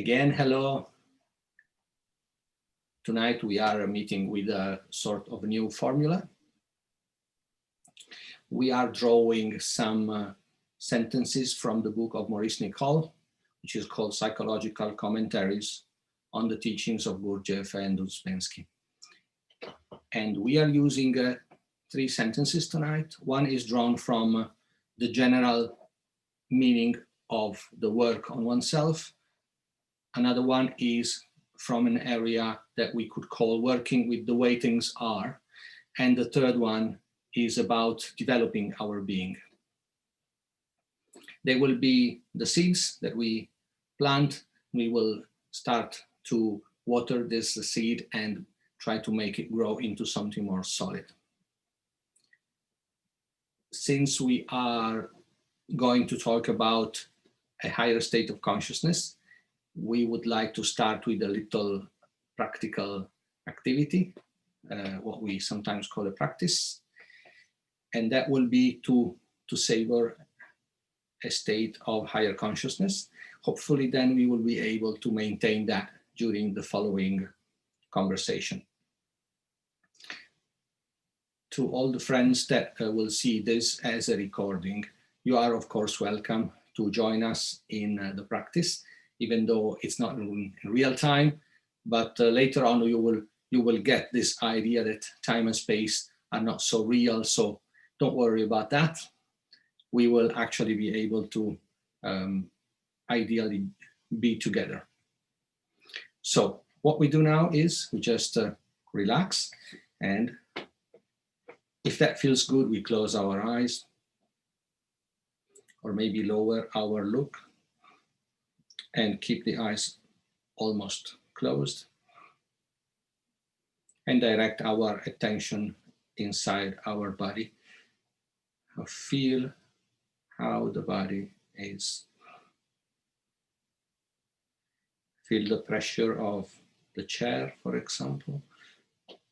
Again, hello. Tonight we are meeting with a sort of new formula. We are drawing some sentences from the book of Maurice Nicoll, which is called Psychological Commentaries on the Teachings of Gurdjieff and Ouspenskyi. And we are using 3 sentences tonight. One is drawn from the general meaning of the work on oneself. Another one is from an area that we could call working with the way things are. And the third one is about developing our being. They will be the seeds that we plant. We will start to water this seed and try to make it grow into something more solid. Since we are going to talk about a higher state of consciousness, we would like to start with a little practical activity, what we sometimes call a practice. And that will be to savor a state of higher consciousness. Hopefully then we will be able to maintain that during the following conversation. To all the friends that will see this as a recording, you are of course welcome to join us in the practice, even though it's not in real time, but later on you will get this idea that time and space are not so real, so don't worry about that. We will actually be able to ideally be together. So what we do now is we just relax, and if that feels good, we close our eyes or maybe lower our look and keep the eyes almost closed and direct our attention inside our body. Feel how the body is. Feel the pressure of the chair, for example,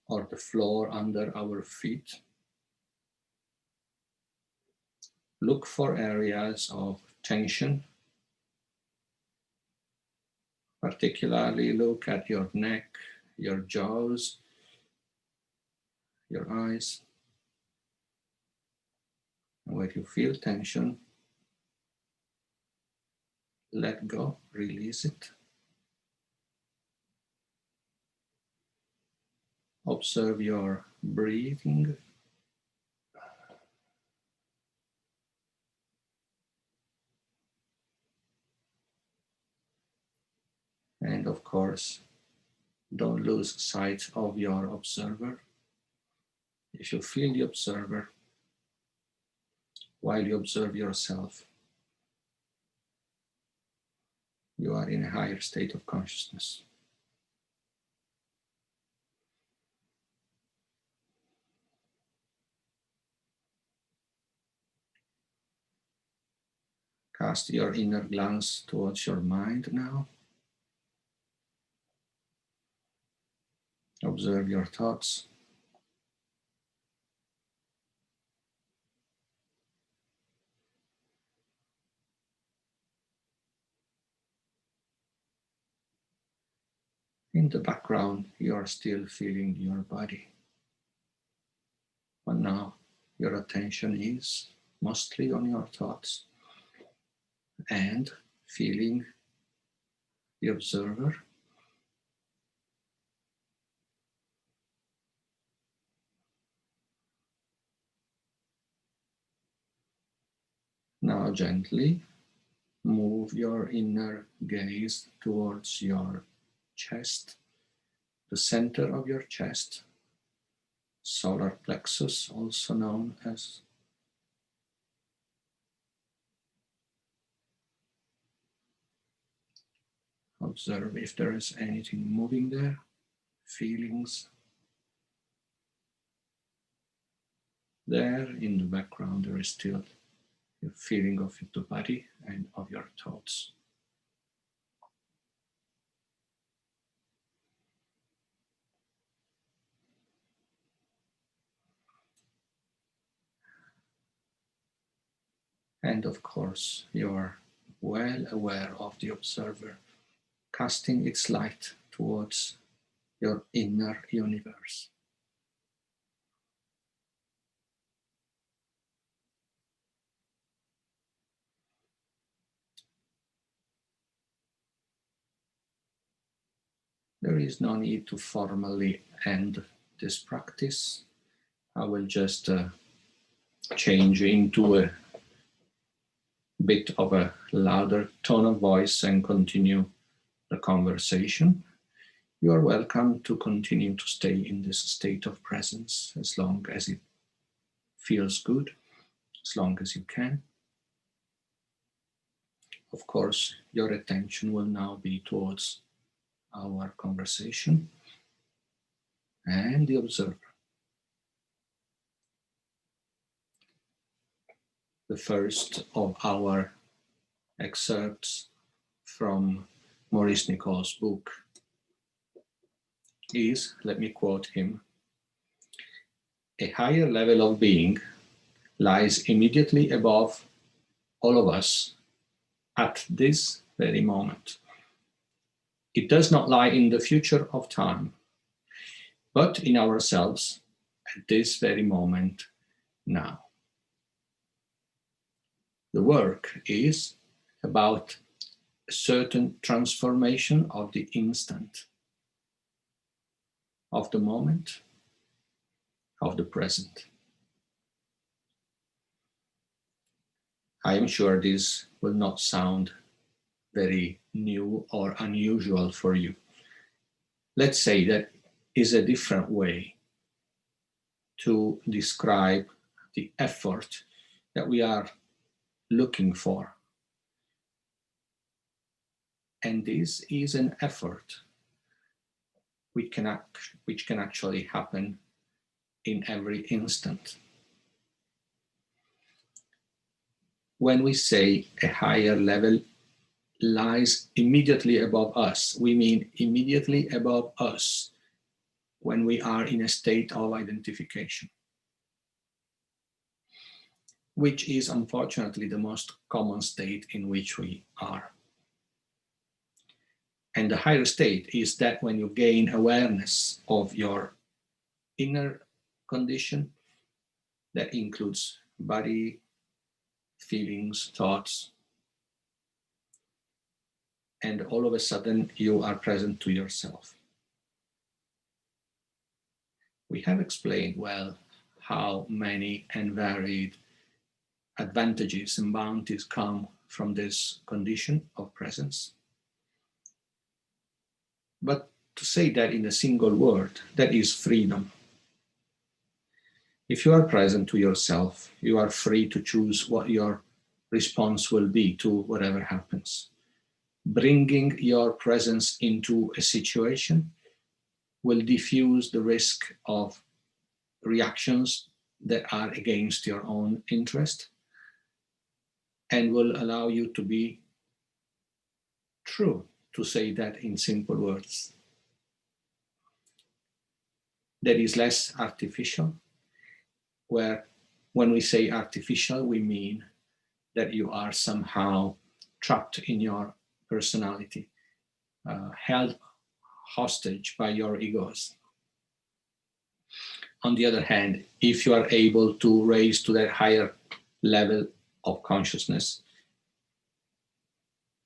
or the floor under our feet. Look for areas of tension. Particularly look at your neck, your jaws, your eyes. And when you feel tension, let go, release it. Observe your breathing. And of course, don't lose sight of your observer. If you feel the observer while you observe yourself, you are in a higher state of consciousness. Cast your inner glance towards your mind now. Observe your thoughts. In the background, you are still feeling your body. But now your attention is mostly on your thoughts and feeling the observer. Now gently move your inner gaze towards your chest, the center of your chest, solar plexus, also known as. Observe if there is anything moving there, feelings. There in the background, there is still a feeling of the body and of your thoughts. And of course, you are well aware of the observer casting its light towards your inner universe. There is no need to formally end this practice. I will just change into a bit of a louder tone of voice and continue the conversation. You are welcome to continue to stay in this state of presence as long as it feels good, as long as you can. Of course, your attention will now be towards our conversation and the observer. The first of our excerpts from Maurice Nicoll's book is, let me quote him, "A higher level of being lies immediately above all of us at this very moment. It does not lie in the future of time, but in ourselves at this very moment now." The work is about a certain transformation of the instant, of the moment, of the present. I am sure this will not sound very new or unusual for you. Let's say that is a different way to describe the effort that we are looking for. And this is an effort which can actually happen in every instant. When we say a higher level lies immediately above us, we mean immediately above us when we are in a state of identification, which is unfortunately the most common state in which we are. And the higher state is that when you gain awareness of your inner condition, that includes body, feelings, thoughts, and all of a sudden you are present to yourself. We have explained well how many and varied advantages and bounties come from this condition of presence. But to say that in a single word, that is freedom. If you are present to yourself, you are free to choose what your response will be to whatever happens. Bringing your presence into a situation will diffuse the risk of reactions that are against your own interest and will allow you to be true, to say that in simple words. That is less artificial, where when we say artificial, we mean that you are somehow trapped in your personality, held hostage by your egos. On the other hand, if you are able to raise to that higher level of consciousness,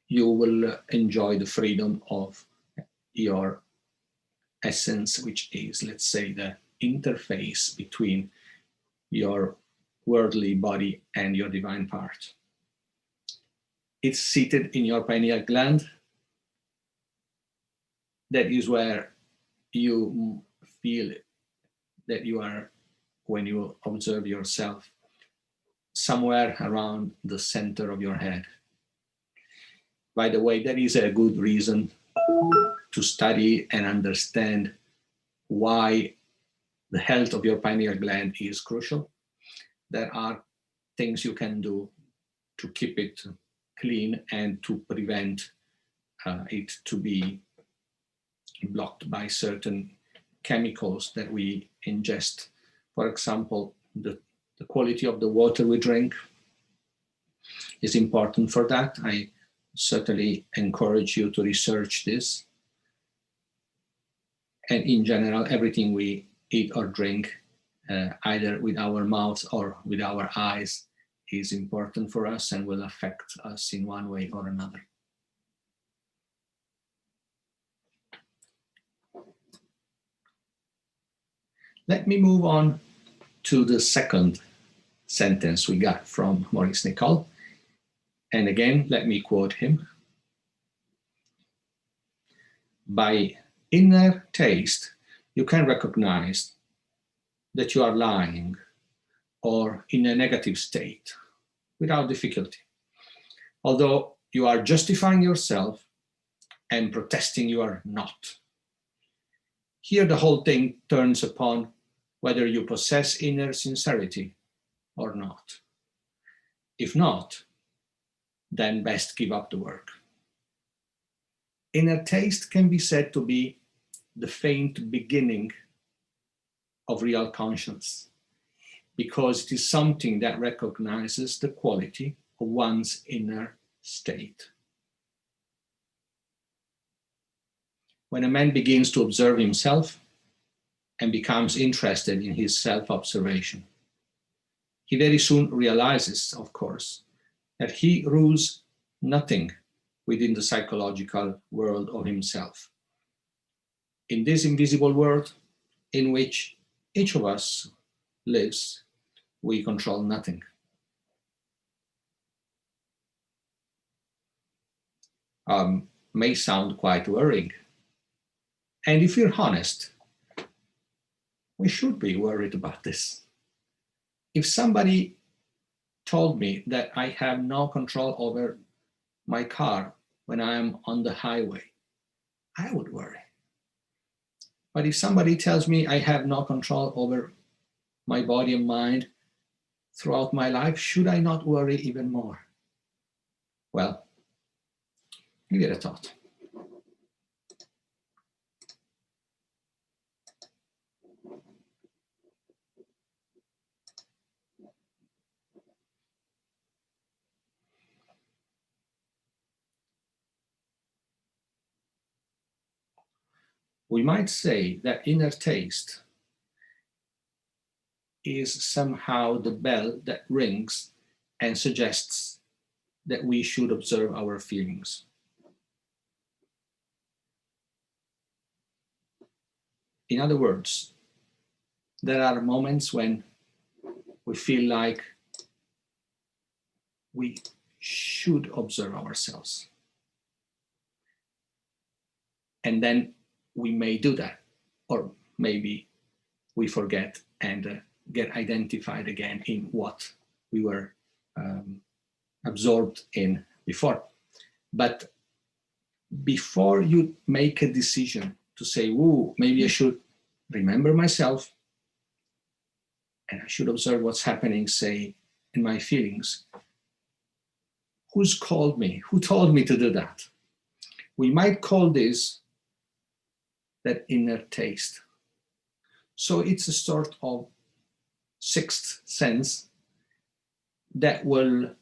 you will enjoy the freedom of your essence, which is, let's say, the interface between your worldly body and your divine part. It's seated in your pineal gland. That is where you feel that you are, when you observe yourself, somewhere around the center of your head. By the way, that is a good reason to study and understand why the health of your pineal gland is crucial. There are things you can do to keep it clean and to prevent it to be blocked by certain chemicals that we ingest. For example, the quality of the water we drink is important for that. I certainly encourage you to research this. And in general, everything we eat or drink, either with our mouths or with our eyes, is important for us and will affect us in one way or another. Let me move on to the second sentence we got from Maurice Nicoll. And again, let me quote him. By inner taste, you can recognize that you are lying or in a negative state without difficulty. Although you are justifying yourself and protesting you are not. Here the whole thing turns upon whether you possess inner sincerity or not. If not, then best give up the work. Inner taste can be said to be the faint beginning of real conscience, because it is something that recognizes the quality of one's inner state. When a man begins to observe himself and becomes interested in his self-observation, he very soon realizes, of course, that he rules nothing within the psychological world of himself. In this invisible world in which each of us lives, we control nothing. May sound quite worrying. And if we're honest, we should be worried about this. If somebody told me that I have no control over my car when I am on the highway, I would worry. But if somebody tells me I have no control over my body and mind throughout my life, should I not worry even more? Well, give it a thought. We might say that inner taste is somehow the bell that rings and suggests that we should observe our feelings. In other words, there are moments when we feel like we should observe ourselves. And then we may do that, or maybe we forget and get identified again in what we were absorbed in before. But before you make a decision to say, "Ooh, maybe I should remember myself and I should observe what's happening, say, in my feelings," who's called me? Who told me to do that? We might call this that inner taste. So it's a sort of sixth sense that will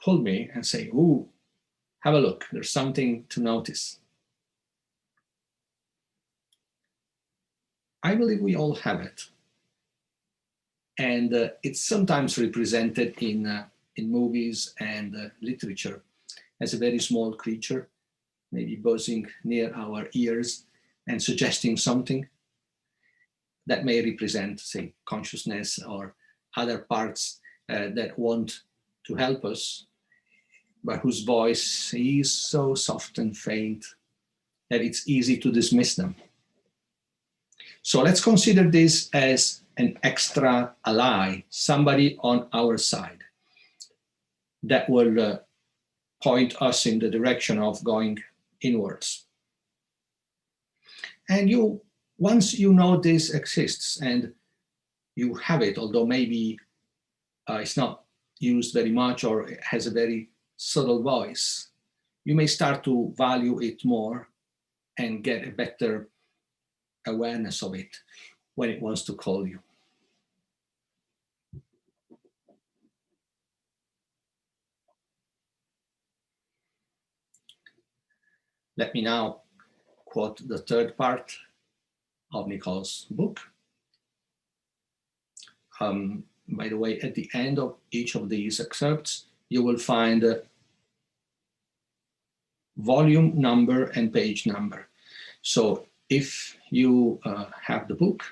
pull me and say, "Ooh, have a look, there's something to notice." I believe we all have it. And it's sometimes represented in movies and literature as a very small creature, maybe buzzing near our ears and suggesting something that may represent, say, consciousness or other parts that want to help us, but whose voice is so soft and faint that it's easy to dismiss them. So let's consider this as an extra ally, somebody on our side that will point us in the direction of going inwards. And once you know this exists and you have it, although maybe it's not used very much or it has a very subtle voice, you may start to value it more and get a better awareness of it when it wants to call you. Let me now quote the third part of Nicoll's book. By the way, at the end of each of these excerpts, you will find a volume number and page number. So if you have the book,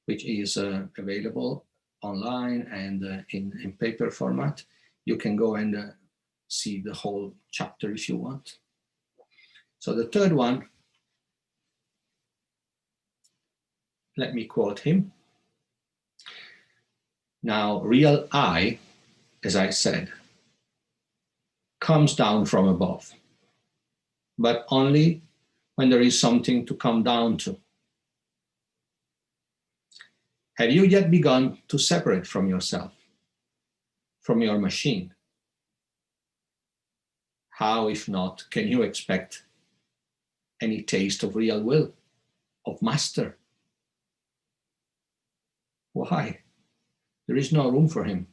which is available online and in paper format, you can go and see the whole chapter if you want. So the third one, let me quote him. Now, real I, as I said, comes down from above, but only when there is something to come down to. Have you yet begun to separate from yourself, from your machine? How, if not, can you expect any taste of real will, of master? Why? There is no room for him.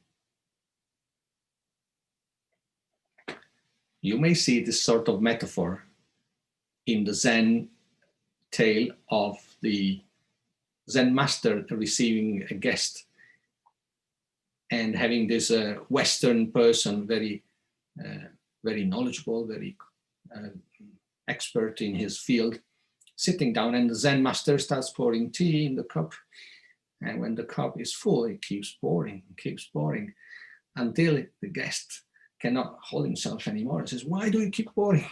You may see this sort of metaphor in the Zen tale of the Zen master receiving a guest and having this Western person, very knowledgeable, very expert in his field, sitting down, and the Zen master starts pouring tea in the cup. And when the cup is full, it keeps pouring until the guest cannot hold himself anymore and says, "Why do you keep pouring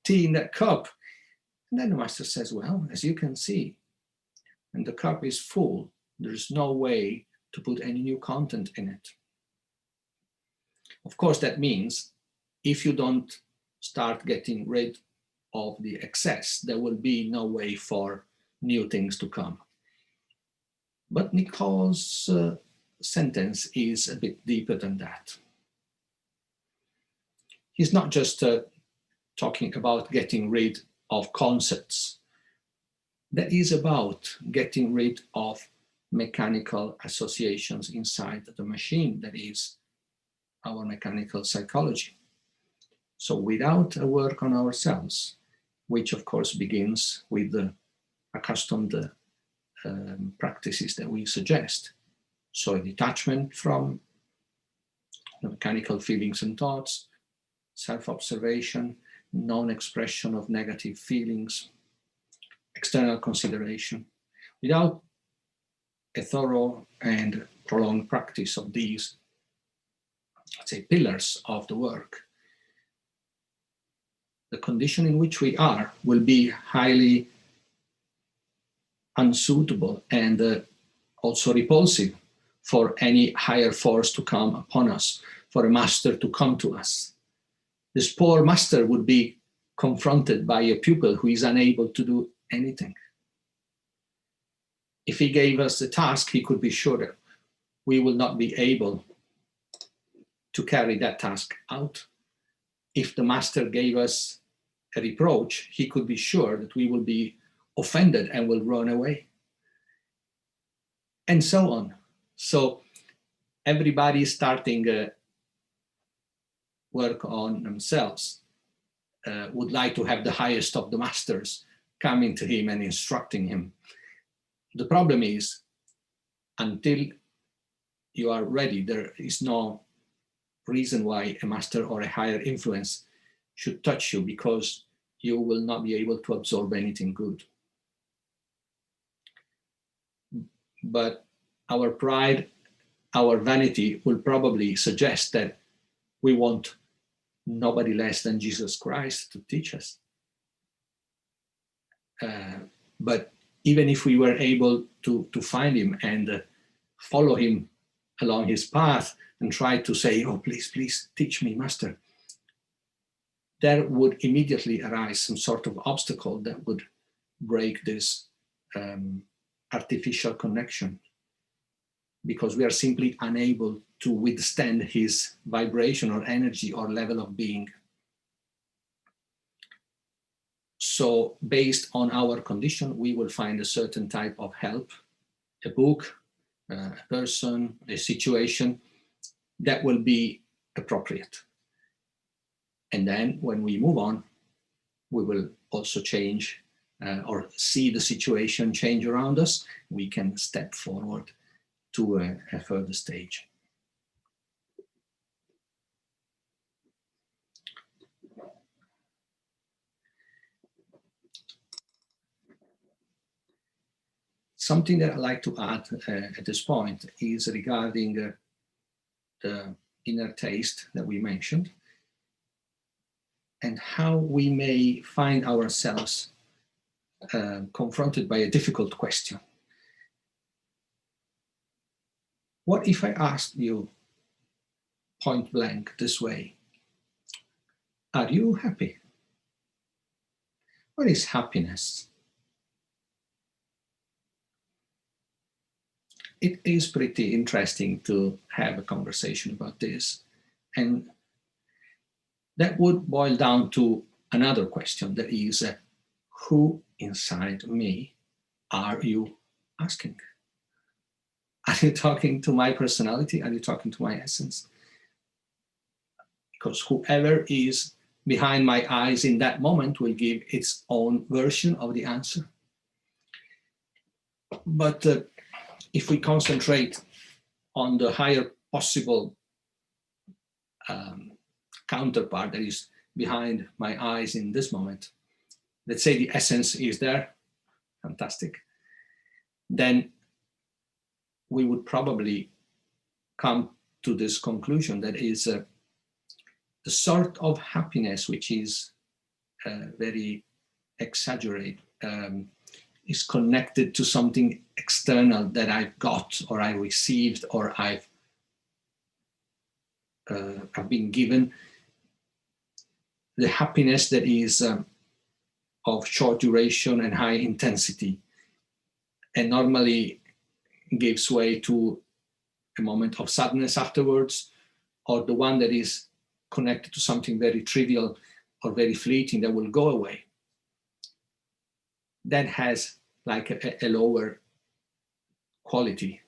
tea in that cup?" And then the master says, "Well, as you can see, when the cup is full, there's no way to put any new content in it." Of course, that means if you don't start getting rid of the excess, there will be no way for new things to come. But Nicoll's sentence is a bit deeper than that. He's not just talking about getting rid of concepts. That is about getting rid of mechanical associations inside the machine that is our mechanical psychology. So without a work on ourselves, which of course begins with the accustomed practices that we suggest. So a detachment from the mechanical feelings and thoughts, self-observation, non-expression of negative feelings, external consideration. Without a thorough and prolonged practice of these, let's say, pillars of the work, the condition in which we are will be highly unsuitable and also repulsive for any higher force to come upon us, for a master to come to us. This poor master would be confronted by a pupil who is unable to do anything. If he gave us a task, he could be sure that we will not be able to carry that task out. If the master gave us a reproach, he could be sure that we will be offended and will run away, and so on. So everybody starting work on themselves would like to have the highest of the masters coming to him and instructing him. The problem is, until you are ready, there is no reason why a master or a higher influence should touch you, because you will not be able to absorb anything good. But our pride, our vanity will probably suggest that we want nobody less than Jesus Christ to teach us. But even if we were able to find him and follow him along his path and try to say, "Oh, please, please teach me, Master," there would immediately arise some sort of obstacle that would break this artificial connection, because we are simply unable to withstand his vibration or energy or level of being. So based on our condition, we will find a certain type of help, a book, a person, a situation that will be appropriate. And then when we move on, we will also change or see the situation change around us. We can step forward to a further stage. Something that I'd like to add at this point is regarding the inner taste that we mentioned, and how we may find ourselves confronted by a difficult question. What if I asked you point blank this way? Are you happy? What is happiness? It is pretty interesting to have a conversation about this. And that would boil down to another question, that is, who inside me are you asking? Are you talking to my personality? Are you talking to my essence? Because whoever is behind my eyes in that moment will give its own version of the answer. But if we concentrate on the higher possible counterpart that is behind my eyes in this moment, let's say the essence is there, fantastic, then we would probably come to this conclusion that is the sort of happiness which is very exaggerated, is connected to something external that I've got, or I received, or I've been given. The happiness that is of short duration and high intensity, and normally gives way to a moment of sadness afterwards, or the one that is connected to something very trivial or very fleeting that will go away. That has like a lower quality,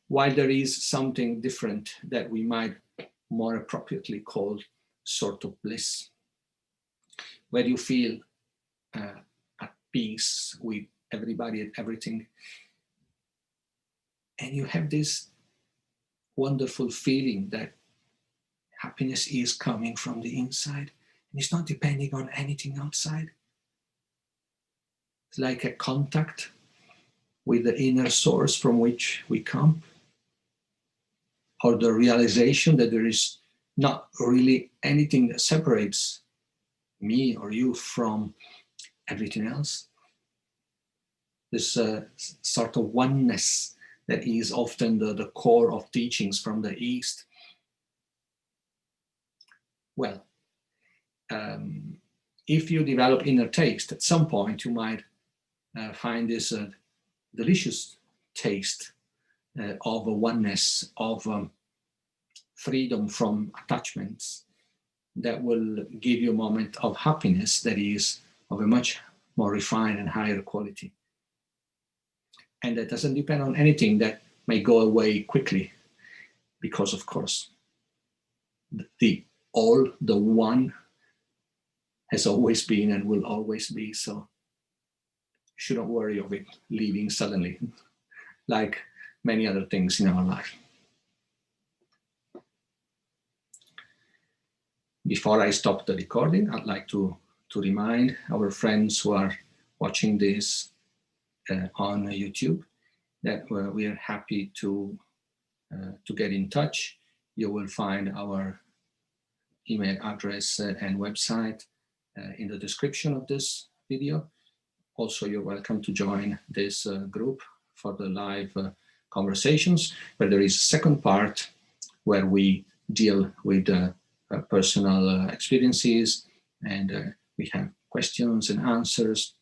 while there is something different that we might more appropriately call sort of bliss, where you feel at peace with everybody and everything, and you have this wonderful feeling that happiness is coming from the inside, and it's not depending on anything outside. It's like a contact with the inner source from which we come, or the realization that there is not really anything that separates me or you from everything else. This sort of oneness that is often the core of teachings from the East. Well, if you develop inner taste, at some point you might find this delicious taste of a oneness, of freedom from attachments, that will give you a moment of happiness that is of a much more refined and higher quality. And that doesn't depend on anything that may go away quickly, because of course, the one has always been and will always be, so you shouldn't worry of it leaving suddenly, like many other things in our life. Before I stop the recording, I'd like to remind our friends who are watching this on YouTube that we are happy to get in touch. You will find our email address and website in the description of this video. Also, you're welcome to join this group for the live conversations, where there is a second part where we deal with personal experiences, and we have questions and answers,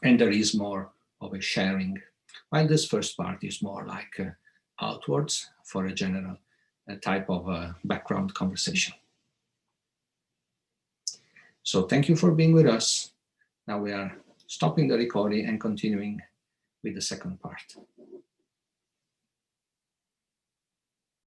and there is more of a sharing, while this first part is more like outwards for a general type of background conversation. So thank you for being with us. Now we are stopping the recording and continuing with the second part.